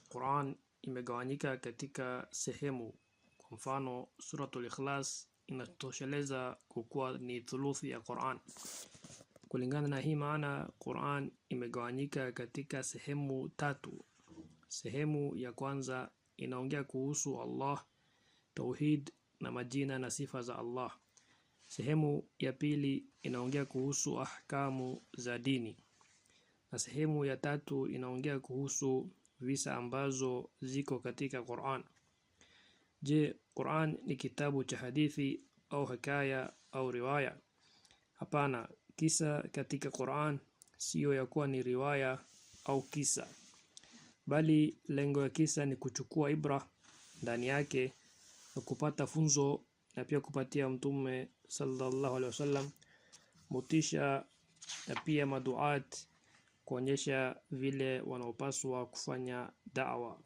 Quran imegawanyika katika sehemu. Kwa mfano, Suratul Ikhlas inatosheleza kukuwa ni thuluthi ya Quran. Kulingana na hii maana, Quran imegawanyika katika sehemu tatu. Sehemu ya kwanza inaongea kuhusu Allah, tauhid na majina na sifa za Allah. Sehemu ya pili inaongea kuhusu ahkamu za dini. Na sehemu ya tatu inaongea kuhusu visa ambazo ziko katika Quran. Je, Quran ni kitabu cha hadithi au hikaya au riwaya? Hapana, kisa katika Quran sio ya kuwa ni riwaya au kisa, bali lengo ya kisa ni kuchukua ibra ndani yake na kupata funzo na pia kupatia Mtume sallallahu alaihi wasallam motisha na pia maduat kuonyesha vile wanaopaswa kufanya da'wa.